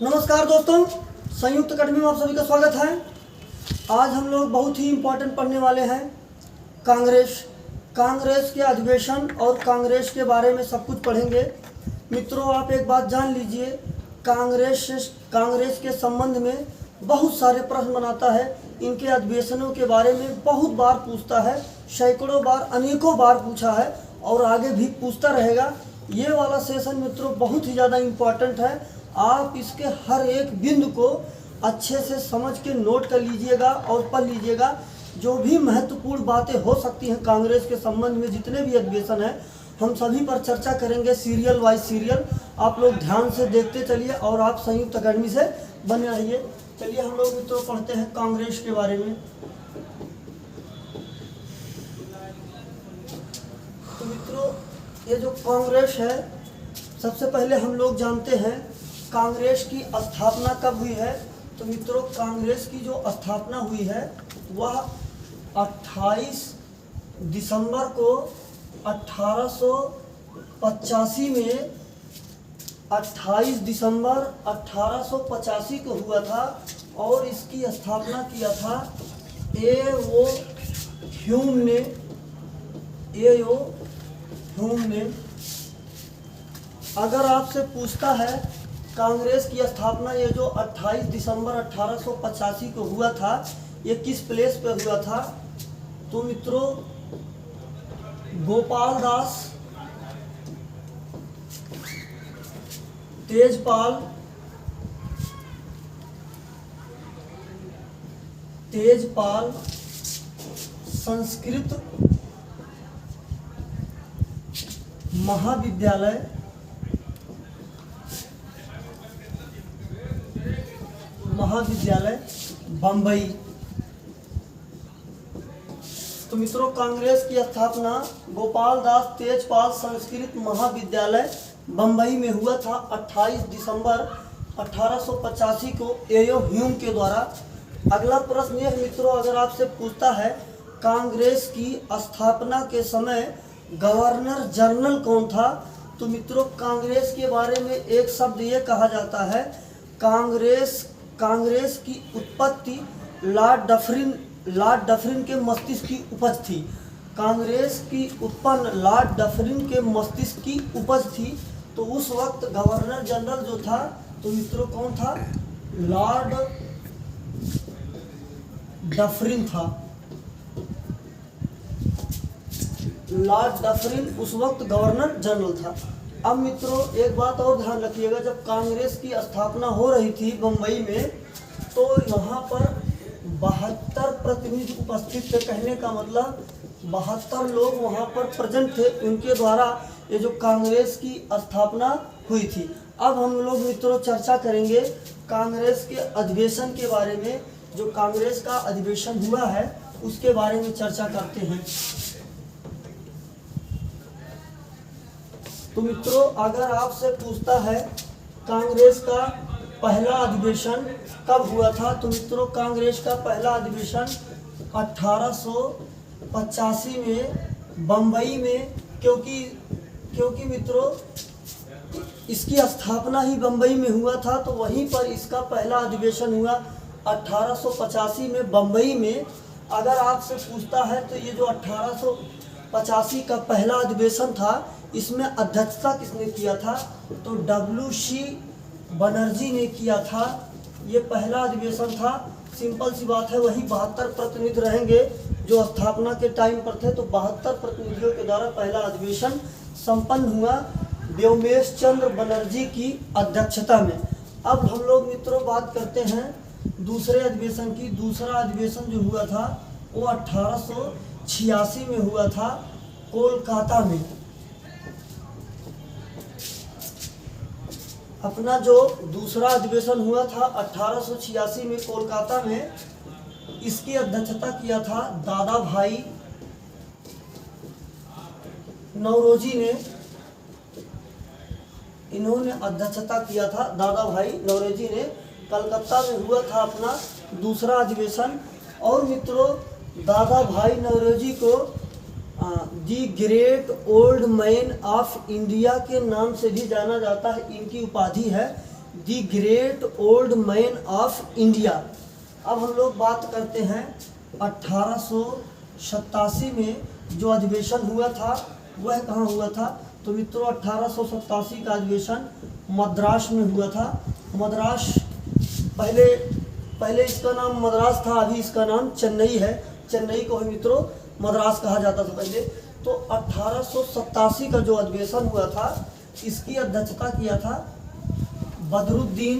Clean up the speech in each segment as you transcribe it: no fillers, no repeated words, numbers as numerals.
नमस्कार दोस्तों, संयुक्त अकेडमी में आप सभी का स्वागत है। आज हम लोग बहुत ही इम्पोर्टेंट पढ़ने वाले हैं कांग्रेस के अधिवेशन और कांग्रेस के बारे में सब कुछ पढ़ेंगे। मित्रों, आप एक बात जान लीजिए, कांग्रेस के संबंध में बहुत सारे प्रश्न बनाता है। इनके अधिवेशनों के बारे में बहुत बार पूछता है, सैकड़ों बार, अनेकों बार पूछा है और आगे भी पूछता रहेगा। ये वाला सेशन मित्रों बहुत ही ज़्यादा इम्पोर्टेंट है। आप इसके हर एक बिंदु को अच्छे से समझ के नोट कर लीजिएगा और पढ़ लीजिएगा। जो भी महत्वपूर्ण बातें हो सकती हैं कांग्रेस के संबंध में, जितने भी अधिवेशन हैं, हम सभी पर चर्चा करेंगे सीरियल वाइज सीरियल। आप लोग ध्यान से देखते चलिए और आप संयुक्त अकेडमी से बने रहिए। चलिए हम लोग मित्रों पढ़ते हैं कांग्रेस के बारे में। तो मित्रों, ये जो कांग्रेस है, सबसे पहले हम लोग जानते हैं कांग्रेस की स्थापना कब हुई है। तो मित्रों, कांग्रेस की जो स्थापना हुई है वह 28 दिसंबर को 1885 में 28 दिसंबर 1885 को हुआ था और इसकी स्थापना किया था ए.ओ. ह्यूम ने। अगर आपसे पूछता है कांग्रेस की स्थापना ये जो 28 दिसंबर 1885 को हुआ था, ये किस प्लेस पे हुआ था, तो मित्रों गोपाल दास तेजपाल संस्कृत महाविद्यालय बम्बई। तो मित्रों, कांग्रेस की स्थापना गोपाल दास तेजपाल संस्कृत महाविद्यालय बम्बई में हुआ था 28 दिसंबर 1885 को ए.ओ. ह्यूम के द्वारा। अगला प्रश्न यह मित्रों, अगर आपसे पूछता है कांग्रेस की स्थापना के समय गवर्नर जनरल कौन था, तो मित्रों कांग्रेस के बारे में एक शब्द ये कहा जाता है, कांग्रेस की उत्पत्ति लॉर्ड डफरिन के मस्तिष्क की उपज थी। कांग्रेस की उत्पन्न लॉर्ड डफरिन के मस्तिष्क की उपज थी। तो उस वक्त गवर्नर जनरल जो था, तो मित्रों कौन था, लॉर्ड डफरिन था। लॉर्ड डफरिन उस वक्त गवर्नर जनरल था। अब मित्रों एक बात और ध्यान रखिएगा, जब कांग्रेस की स्थापना हो रही थी बम्बई में, तो यहाँ पर 72 प्रतिनिधि उपस्थित थे। कहने का मतलब 72 लोग वहाँ पर प्रेजेंट थे, उनके द्वारा ये जो कांग्रेस की स्थापना हुई थी। अब हम लोग मित्रों चर्चा करेंगे कांग्रेस के अधिवेशन के बारे में। जो कांग्रेस का अधिवेशन हुआ है उसके बारे में चर्चा करते हैं। तो मित्रों, अगर आपसे पूछता है कांग्रेस का पहला अधिवेशन कब हुआ था, तो मित्रों कांग्रेस का पहला अधिवेशन 1885 में बम्बई में, क्योंकि मित्रों इसकी स्थापना ही बम्बई में हुआ था, तो वहीं पर इसका पहला अधिवेशन हुआ 1885 में बम्बई में। अगर आपसे पूछता है तो ये जो 1885 का पहला अधिवेशन था, इसमें अध्यक्षता किसने किया था, तो W.C. बनर्जी ने किया था। ये पहला अधिवेशन था। सिंपल सी बात है, वही 72 प्रतिनिधि रहेंगे जो स्थापना के टाइम पर थे। तो 72 प्रतिनिधियों के द्वारा पहला अधिवेशन संपन्न हुआ व्योमेश चंद्र बनर्जी की अध्यक्षता में। अब हम लोग मित्रों बात करते हैं दूसरे अधिवेशन की। दूसरा अधिवेशन जो हुआ था वो 1886 में हुआ था कोलकाता में। अपना जो दूसरा अधिवेशन हुआ था 1886 में कोलकाता में, इसकी अध्यक्षता किया था दादा भाई नौरोजी ने। इन्होंने अध्यक्षता किया था, दादा भाई नौरोजी ने। कलकत्ता में हुआ था अपना दूसरा अधिवेशन। और मित्रों दादा भाई नौरोजी को the great old man of India के नाम से भी जाना जाता है, इनकी उपाधि है। The great old man of India. अब हम लोग बात करते हैं 1887 में जो अधिवेशन हुआ था वह कहाँ हुआ था। तो मित्रों 1887 का अधिवेशन मद्रास में हुआ था। मद्रास पहले इसका नाम मद्रास था, अभी इसका नाम चेन्नई है। चेन्नई को ही मित्रों मद्रास कहा जाता था पहले। तो 1887 का जो अधिवेशन हुआ था इसकी अध्यक्षता किया था बदरुद्दीन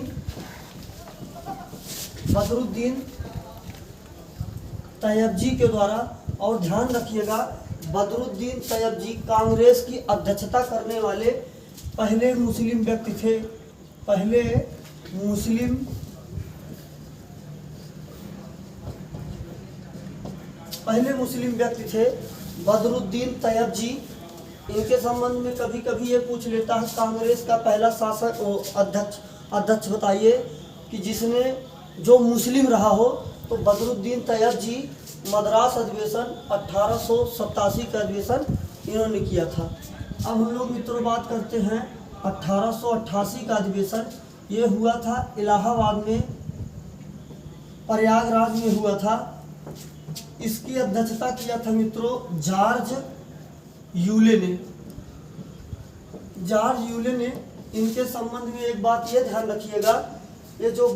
तैयबजी के द्वारा। और ध्यान रखिएगा बदरुद्दीन तैयबजी कांग्रेस की अध्यक्षता करने वाले पहले मुस्लिम व्यक्ति थे। पहले मुस्लिम व्यक्ति थे बदरुद्दीन तैयबजी। इनके संबंध में कभी कभी ये पूछ लेता है कांग्रेस का पहला शासक अध्यक्ष बताइए कि जिसने जो मुस्लिम रहा हो। तो बदरुद्दीन तैयबजी मद्रास अधिवेशन 1887 का अधिवेशन इन्होंने किया था। अब हम लोग मित्रों बात करते हैं 1888 का अधिवेशन। ये हुआ था इलाहाबाद में, प्रयागराज में हुआ था। इसकी अध्यक्षता किया था मित्रों जॉर्ज यूले ने। इनके संबंध में एक बात ये ध्यान रखिएगा, ये जो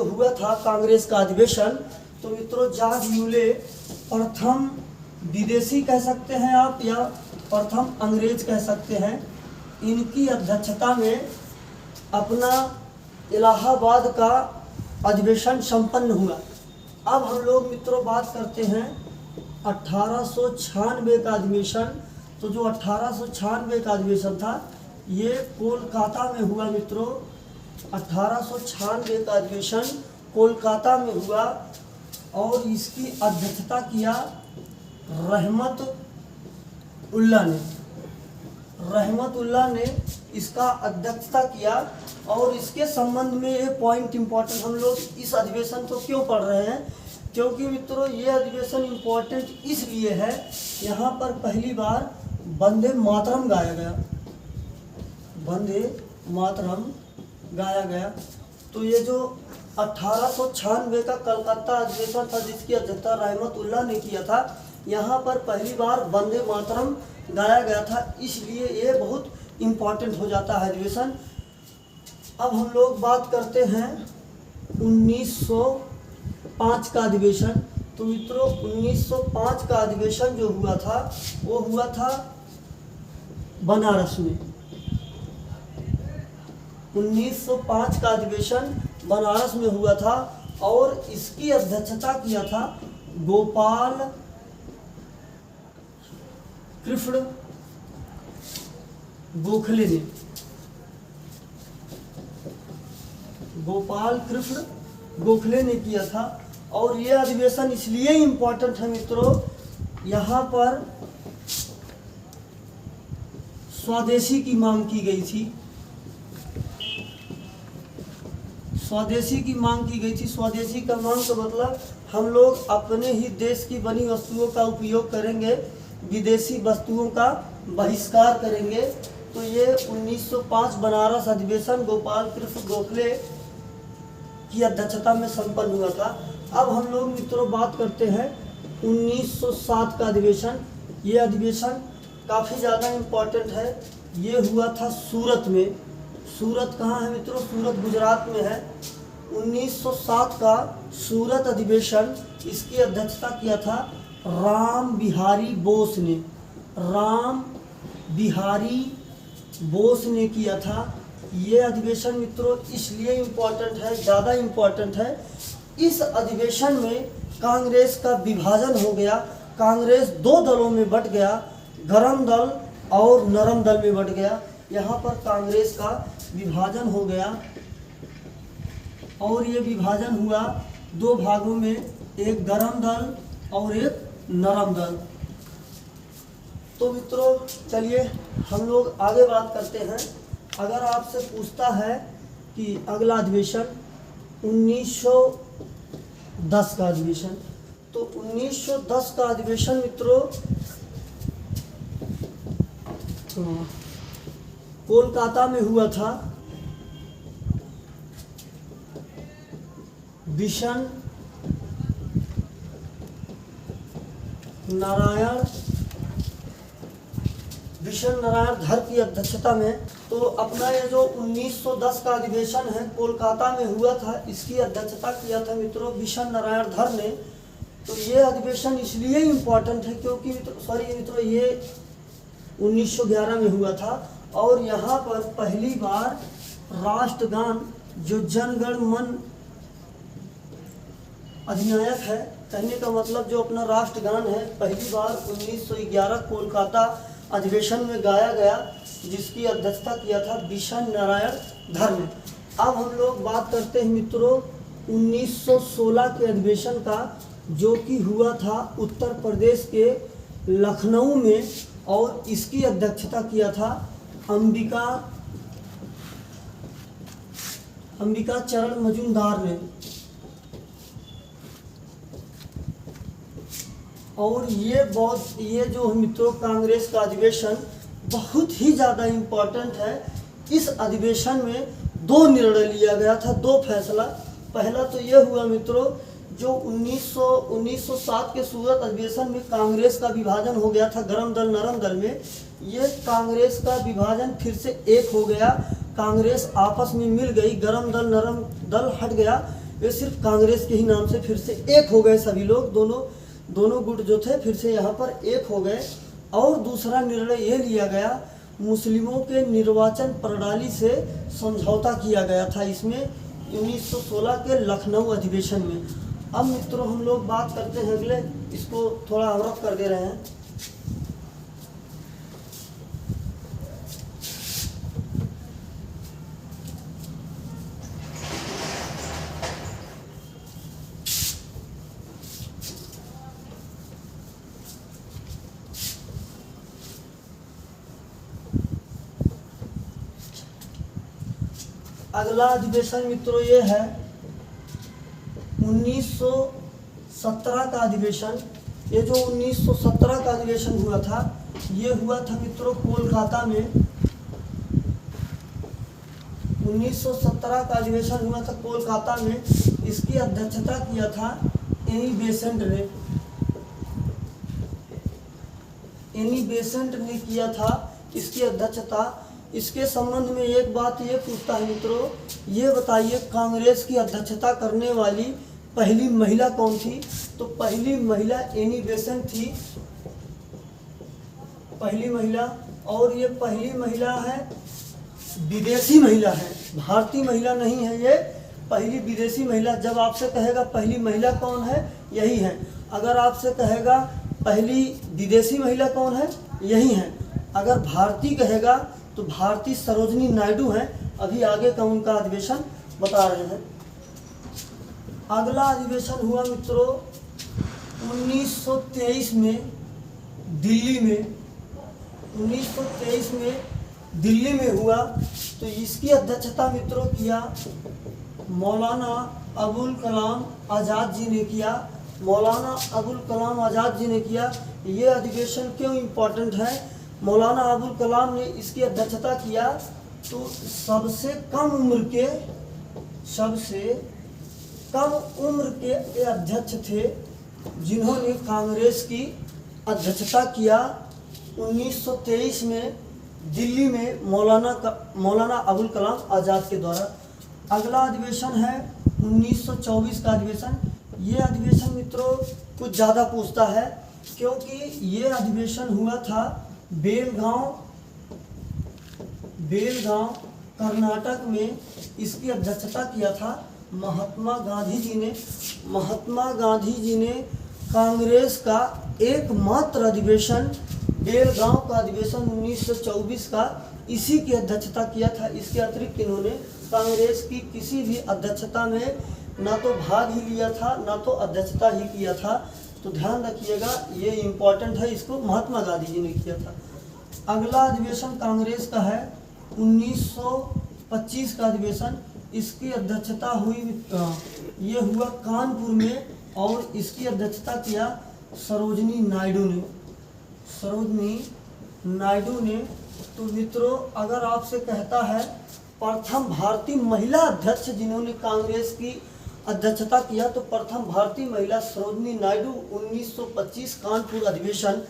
हुआ था कांग्रेस का अधिवेशन, तो मित्रों जॉर्ज यूले प्रथम विदेशी कह सकते हैं आप या प्रथम अंग्रेज कह सकते हैं। इनकी अध्यक्षता में अपना इलाहाबाद का अधिवेशन संपन्न हुआ। अब हम लोग मित्रों बात करते हैं 1896 का अधिवेशन। तो जो 1896 का अधिवेशन था ये कोलकाता में हुआ मित्रों। 1896 का अधिवेशन कोलकाता में हुआ और इसकी अध्यक्षता किया रहमत उल्लाह ने इसका अध्यक्षता किया। और इसके संबंध में ये पॉइंट इम्पोर्टेंट, हम लोग इस अधिवेशन को क्यों पढ़ रहे हैं, क्योंकि मित्रों ये अधिवेशन इम्पोर्टेंट इसलिए है यहाँ पर पहली बार वंदे मातरम गाया गया। तो ये जो 1896 का कलकत्ता अधिवेशन था जिसकी अध्यक्षता रहमत उल्लाह ने किया था, यहाँ पर पहली बार वंदे मातरम गाया गया था, इसलिए ये बहुत इम्पोर्टेंट हो जाता है अधिवेशन। अब हम लोग बात करते हैं 1905 का अधिवेशन। तो मित्रों 1905 का अधिवेशन जो हुआ था वो हुआ था बनारस में। 1905 का अधिवेशन बनारस में हुआ था और इसकी अध्यक्षता किया था गोपाल कृष्ण गोखले ने। गोपाल कृष्ण गोखले ने किया था। और ये अधिवेशन इसलिए इम्पोर्टेंट है मित्रों, यहाँ पर स्वदेशी की मांग की गई थी। स्वदेशी का मांग का मतलब हम लोग अपने ही देश की बनी वस्तुओं का उपयोग करेंगे, विदेशी वस्तुओं का बहिष्कार करेंगे। तो ये 1905 बनारस अधिवेशन गोपाल कृष्ण गोखले की अध्यक्षता में संपन्न हुआ था। अब हम लोग मित्रों बात करते हैं 1907 का अधिवेशन। ये अधिवेशन काफ़ी ज़्यादा इम्पोर्टेंट है। ये हुआ था सूरत में। सूरत कहाँ है मित्रों? सूरत गुजरात में है। 1907 का सूरत अधिवेशन, इसकी अध्यक्षता किया था राम बिहारी बोस ने किया था। ये अधिवेशन मित्रों इसलिए इम्पोर्टेंट है, ज़्यादा इम्पोर्टेंट है, इस अधिवेशन में कांग्रेस का विभाजन हो गया। कांग्रेस दो दलों में बट गया, गरम दल और नरम दल में बट गया। यहाँ पर कांग्रेस का विभाजन हो गया और ये विभाजन हुआ दो भागों में, एक गरम दल और एक नरम दल। तो मित्रों चलिए हम लोग आगे बात करते हैं। अगर आपसे पूछता है कि अगला अधिवेशन 1910 का अधिवेशन, तो 1910 का अधिवेशन मित्रों कोलकाता में हुआ था। बिशन नारायण धर की अध्यक्षता में। तो अपना ये जो 1910 का अधिवेशन है कोलकाता में हुआ था, इसकी अध्यक्षता किया था मित्रों बिशन नारायण धर ने। तो ये अधिवेशन इसलिए इम्पोर्टेंट है क्योंकि मित्रों ये 1911 में हुआ था और यहाँ पर पहली बार राष्ट्रगान जो जनगण मन अधिनायक है, कहने का मतलब जो अपना राष्ट्रगान है पहली बार 1911 कोलकाता अधिवेशन में गाया गया, जिसकी अध्यक्षता किया था बिशन नारायण धर ने। अब हम लोग बात करते हैं मित्रों 1916 के अधिवेशन का, जो कि हुआ था उत्तर प्रदेश के लखनऊ में और इसकी अध्यक्षता किया था अंबिका चरण मजूमदार ने। और ये जो मित्रों कांग्रेस का अधिवेशन बहुत ही ज़्यादा इम्पोर्टेंट है। इस अधिवेशन में 2 निर्णय लिया गया था, 2 फैसला। पहला तो ये हुआ मित्रों जो 1907 के सूरत अधिवेशन में कांग्रेस का विभाजन हो गया था गरम दल नरम दल में। ये कांग्रेस का विभाजन फिर से एक हो गया, कांग्रेस आपस में मिल गई, गरम दल नरम दल हट गया, ये सिर्फ कांग्रेस के ही नाम से फिर से एक हो गए सभी लोग, दोनों गुट जो थे फिर से यहाँ पर एक हो गए। और दूसरा निर्णय ये लिया गया मुस्लिमों के निर्वाचन प्रणाली से समझौता किया गया था इसमें 1916 के लखनऊ अधिवेशन में। अब मित्रों हम लोग बात करते हैं अगले, इसको थोड़ा हम रफ कर दे रहे हैं। अगला अधिवेशन मित्रों ये है 1917 का अधिवेशन। ये जो 1917 का अधिवेशन हुआ था ये हुआ था मित्रों कोलकाता में। 1917 का अधिवेशन हुआ था कोलकाता में, इसकी अध्यक्षता किया था एनी बेसेंट ने किया था इसकी अध्यक्षता। इसके संबंध में एक बात ये पूछता है मित्रों, ये बताइए कांग्रेस की अध्यक्षता करने वाली पहली महिला कौन थी? तो पहली महिला एनी बेसेंट थी, पहली महिला। और ये पहली महिला है, विदेशी महिला है, भारतीय महिला नहीं है, ये पहली विदेशी महिला। जब आपसे कहेगा पहली महिला कौन है, यही है। अगर आपसे कहेगा पहली विदेशी महिला कौन है, यही है। अगर भारतीय कहेगा तो भारती सरोजनी नायडू हैं। अभी आगे का उनका अधिवेशन बता रहे हैं। अगला अधिवेशन हुआ मित्रों 1923 में दिल्ली में। 1923 में दिल्ली में हुआ, तो इसकी अध्यक्षता मित्रों किया मौलाना अबुल कलाम आज़ाद जी ने किया। मौलाना अबुल कलाम आज़ाद जी ने किया। ये अधिवेशन क्यों इम्पोर्टेंट है? मौलाना अबुल कलाम ने इसकी अध्यक्षता किया, तो सबसे कम उम्र के अध्यक्ष थे जिन्होंने कांग्रेस की अध्यक्षता किया 1923 में दिल्ली में मौलाना अबुल कलाम आज़ाद के द्वारा। अगला अधिवेशन है 1924 का अधिवेशन। ये अधिवेशन मित्रों कुछ ज़्यादा पूछता है क्योंकि ये अधिवेशन हुआ था बेलगांव कर्नाटक में। इसकी अध्यक्षता किया था महात्मा गांधी जी ने कांग्रेस का एकमात्र अधिवेशन बेलगांव का अधिवेशन 1924 का इसी की अध्यक्षता किया था। इसके अतिरिक्त इन्होंने कांग्रेस की किसी भी अध्यक्षता में ना तो भाग ही लिया था ना तो अध्यक्षता ही किया था। तो ध्यान रखिएगा, ये इम्पोर्टेंट है, इसको महात्मा गांधी जी ने किया था। अगला अधिवेशन कांग्रेस का है 1925 का अधिवेशन। इसकी अध्यक्षता हुई ये हुआ कानपुर में और इसकी अध्यक्षता किया सरोजनी नायडू ने। तो मित्रों अगर आपसे कहता है प्रथम भारतीय महिला अध्यक्ष जिन्होंने कांग्रेस की अध्यक्षता किया। तो प्रथम भारतीय महिला सरोजिनी नायडू 1925 कानपुर अधिवेशन।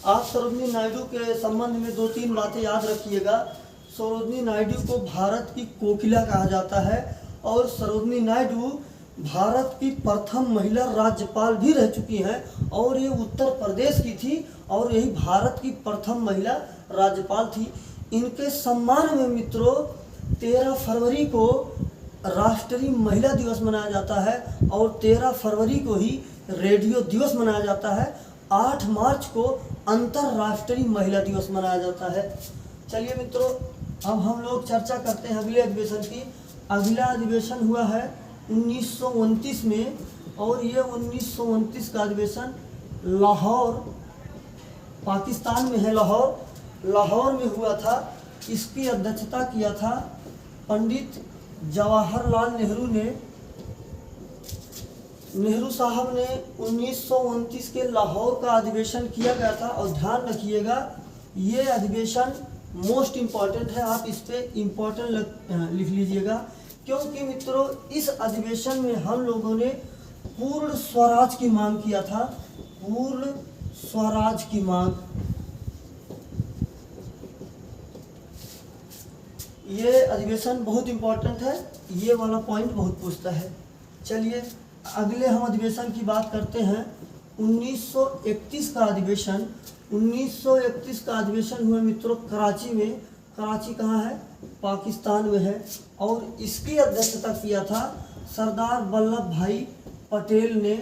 आप सरोजिनी नायडू के संबंध में 2-3 बातें याद रखिएगा। सरोजिनी नायडू को भारत की कोकिला कहा जाता है और सरोजिनी नायडू भारत की प्रथम महिला राज्यपाल भी रह चुकी हैं और ये उत्तर प्रदेश की थी और यही भारत की प्रथम महिला राज्यपाल थी। इनके सम्मान में मित्रों 13 फरवरी को राष्ट्रीय महिला दिवस मनाया जाता है और 13 फरवरी को ही रेडियो दिवस मनाया जाता है। 8 मार्च को अंतर्राष्ट्रीय महिला दिवस मनाया जाता है। चलिए मित्रों, अब हम लोग चर्चा करते हैं अगले अधिवेशन की। अगला अधिवेशन हुआ है 1929 में और ये 1929 का अधिवेशन लाहौर, पाकिस्तान में है। लाहौर में हुआ था। इसकी अध्यक्षता किया था पंडित जवाहरलाल नेहरू ने। नेहरू साहब ने 1929 के लाहौर का अधिवेशन किया गया था। और ध्यान रखिएगा ये अधिवेशन मोस्ट इम्पॉर्टेंट है, आप इस पे इम्पोर्टेंट लिख लीजिएगा, क्योंकि मित्रों इस अधिवेशन में हम लोगों ने पूर्ण स्वराज की मांग किया था। पूर्ण स्वराज की मांग, ये अधिवेशन बहुत इम्पोर्टेंट है, ये वाला पॉइंट बहुत पूछता है। चलिए अगले हम अधिवेशन की बात करते हैं। 1931 का अधिवेशन। 1931 का अधिवेशन हुआ मित्रों कराची में। कराची कहाँ है? पाकिस्तान में है। और इसकी अध्यक्षता किया था सरदार वल्लभ भाई पटेल ने।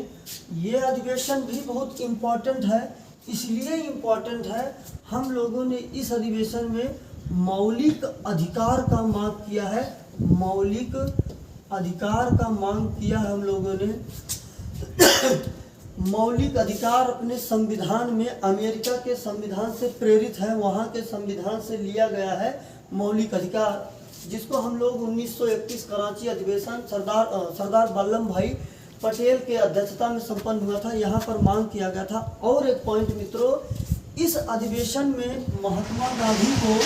ये अधिवेशन भी बहुत इम्पोर्टेंट है। इसलिए इम्पोर्टेंट है हम लोगों ने इस अधिवेशन में मौलिक अधिकार का मांग किया है। मौलिक अधिकार का मांग किया है हम लोगों ने। मौलिक अधिकार अपने संविधान में अमेरिका के संविधान से प्रेरित है, वहाँ के संविधान से लिया गया है मौलिक अधिकार, जिसको हम लोग 1931 कराची अधिवेशन सरदार वल्लभ भाई पटेल के अध्यक्षता में संपन्न हुआ था। यहाँ पर मांग किया गया था। और एक पॉइंट मित्रों, इस अधिवेशन में महात्मा गांधी को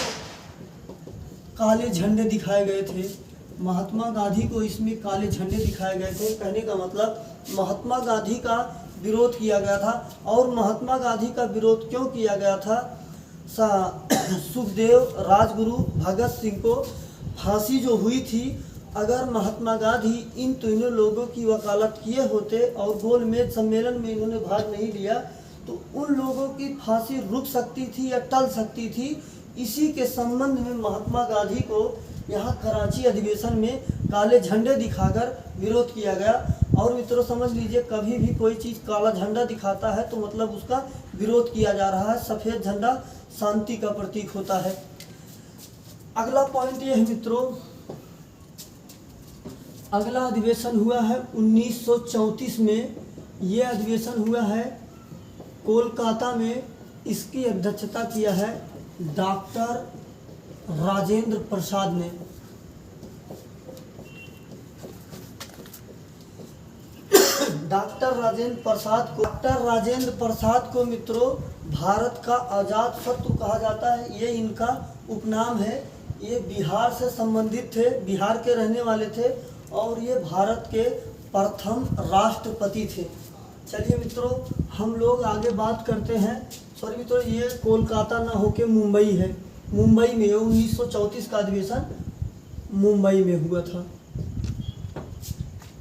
काले झंडे दिखाए गए थे। महात्मा गांधी को इसमें काले झंडे दिखाए गए थे। कहने का मतलब महात्मा गांधी का विरोध किया गया था। और महात्मा गांधी का विरोध क्यों किया गया था? सुखदेव, राजगुरु, भगत सिंह को फांसी जो हुई थी, अगर महात्मा गांधी इन तीनों लोगों की वकालत किए होते और गोलमेज सम्मेलन में इन्होंने भाग नहीं लिया तो उन लोगों की फांसी रुक सकती थी या टल सकती थी। इसी के संबंध में महात्मा गांधी को यहाँ कराची अधिवेशन में काले झंडे दिखाकर विरोध किया गया। और मित्रों समझ लीजिए, कभी भी कोई चीज़ काला झंडा दिखाता है तो मतलब उसका विरोध किया जा रहा है। सफ़ेद झंडा शांति का प्रतीक होता है। अगला पॉइंट ये है मित्रों, अगला अधिवेशन हुआ है 1934 में। ये अधिवेशन हुआ है कोलकाता में। इसकी अध्यक्षता किया है डॉक्टर राजेंद्र प्रसाद ने। डॉक्टर राजेंद्र प्रसाद को मित्रों भारत का आजाद शत्रु कहा जाता है। ये इनका उपनाम है। ये बिहार से संबंधित थे, बिहार के रहने वाले थे और ये भारत के प्रथम राष्ट्रपति थे। चलिए मित्रों हम लोग आगे बात करते हैं। सॉरी मित्रों, ये कोलकाता ना होके मुंबई है। मुंबई में 1934 का अधिवेशन मुंबई में हुआ था।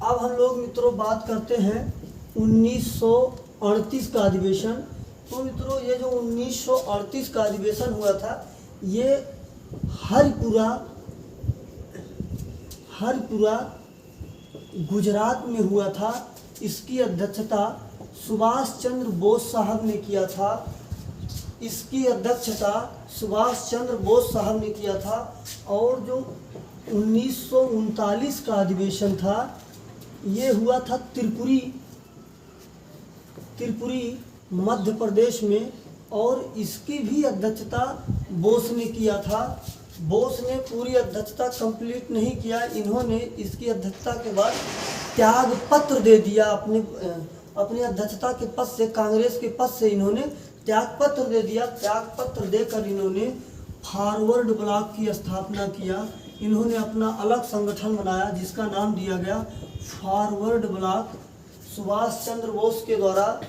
अब हम लोग मित्रों बात करते हैं 1938 का अधिवेशन। तो मित्रों ये जो 1938 का अधिवेशन हुआ था ये हरिपुरा गुजरात में हुआ था। इसकी अध्यक्षता सुभाष चंद्र बोस साहब ने किया था। इसकी अध्यक्षता सुभाष चंद्र बोस साहब ने किया था। और जो 1939 का अधिवेशन था ये हुआ था त्रिपुरी मध्य प्रदेश में और इसकी भी अध्यक्षता बोस ने किया था। बोस ने पूरी अध्यक्षता कंप्लीट नहीं किया। इन्होंने इसकी अध्यक्षता के बाद त्याग पत्र दे दिया। अपने अध्यक्षता के पद से, कांग्रेस के पद से इन्होंने त्याग पत्र दे दिया। त्याग पत्र देकर इन्होंने फॉरवर्ड ब्लॉक की स्थापना किया। इन्होंने अपना अलग संगठन बनाया जिसका नाम दिया गया फॉरवर्ड ब्लॉक। सुभाष चंद्र बोस के द्वारा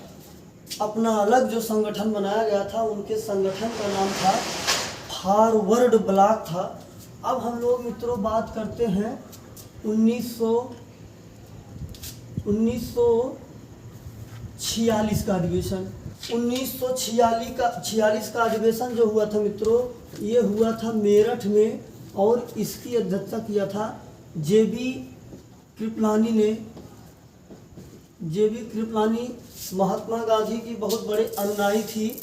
अपना अलग जो संगठन बनाया गया था, उनके संगठन का नाम था फॉरवर्ड ब्लॉक था। अब हम लोग मित्रों बात करते हैं 1946 का अधिवेशन। 1946 का अधिवेशन जो हुआ था मित्रों, ये हुआ था मेरठ में और इसकी अध्यक्षता किया था जेबी कृपलानी ने। जेबी कृपलानी महात्मा गांधी की बहुत बड़े अनुयायी थी,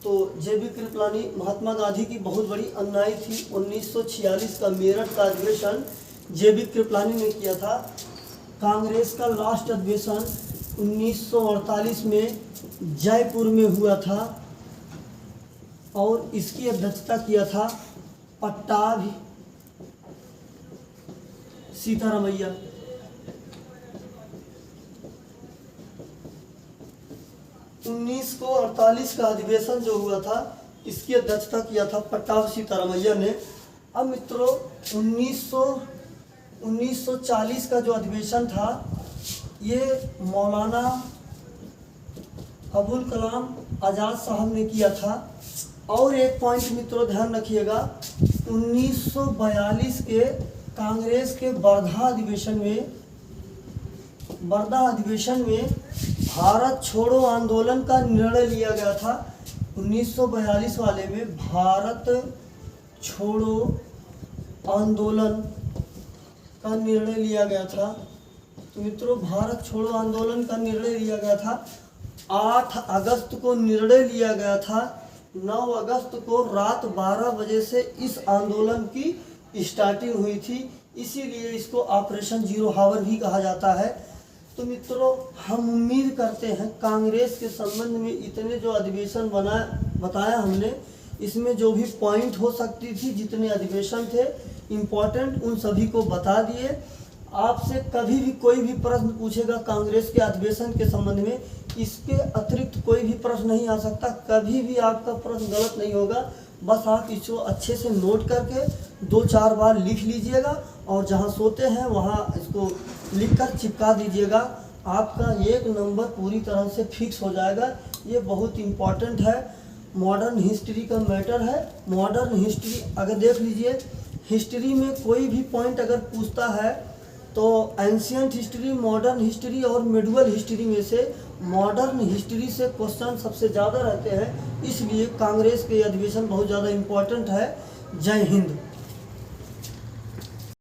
तो जेबी कृपलानी महात्मा गांधी की बहुत बड़ी अनुयायी थी। 1946 का मेरठ का अधिवेशन जेबी कृपलानी ने किया था। कांग्रेस का लास्ट अधिवेशन 1948 में जयपुर में हुआ था और इसकी अध्यक्षता किया था पट्टाभी सीतारामैया। 1948 का अधिवेशन जो हुआ था, इसकी अध्यक्षता किया था पट्टाभी सीतारामैया ने। अब मित्रों 1940 का जो अधिवेशन था, ये मौलाना अबुल कलाम आज़ाद साहब ने किया था। और एक पॉइंट मित्रों ध्यान रखिएगा, 1942 के कांग्रेस के वर्धा अधिवेशन में भारत छोड़ो आंदोलन का निर्णय लिया गया था। 1942 वाले में भारत छोड़ो आंदोलन का निर्णय लिया गया था। तो मित्रों भारत छोड़ो आंदोलन का निर्णय लिया गया था। 8 अगस्त को निर्णय लिया गया था। 9 अगस्त को रात 12 बजे से इस आंदोलन की स्टार्टिंग हुई थी, इसीलिए इसको ऑपरेशन जीरो हावर भी कहा जाता है। तो मित्रों हम उम्मीद करते हैं कांग्रेस के संबंध में इतने जो अधिवेशन बताया हमने, इसमें जो भी पॉइंट हो सकती थी, जितने अधिवेशन थे इम्पोर्टेंट, उन सभी को बता दिए। आपसे कभी भी कोई भी प्रश्न पूछेगा कांग्रेस के अधिवेशन के संबंध में, इसके अतिरिक्त कोई भी प्रश्न नहीं आ सकता। कभी भी आपका प्रश्न गलत नहीं होगा। बस आप इसको अच्छे से नोट करके 2-4 बार लिख लीजिएगा और जहां सोते हैं वहां इसको लिखकर चिपका दीजिएगा। आपका 1 नंबर पूरी तरह से फिक्स हो जाएगा। ये बहुत इम्पॉर्टेंट है, मॉडर्न हिस्ट्री का मैटर है। मॉडर्न हिस्ट्री अगर देख लीजिए, हिस्ट्री में कोई भी पॉइंट अगर पूछता है तो एंशियंट हिस्ट्री, मॉडर्न हिस्ट्री और मिडिवल हिस्ट्री में से मॉडर्न हिस्ट्री से क्वेश्चन सबसे ज़्यादा रहते हैं। इसलिए कांग्रेस के अधिवेशन बहुत ज़्यादा इम्पोर्टेंट है। जय हिंद।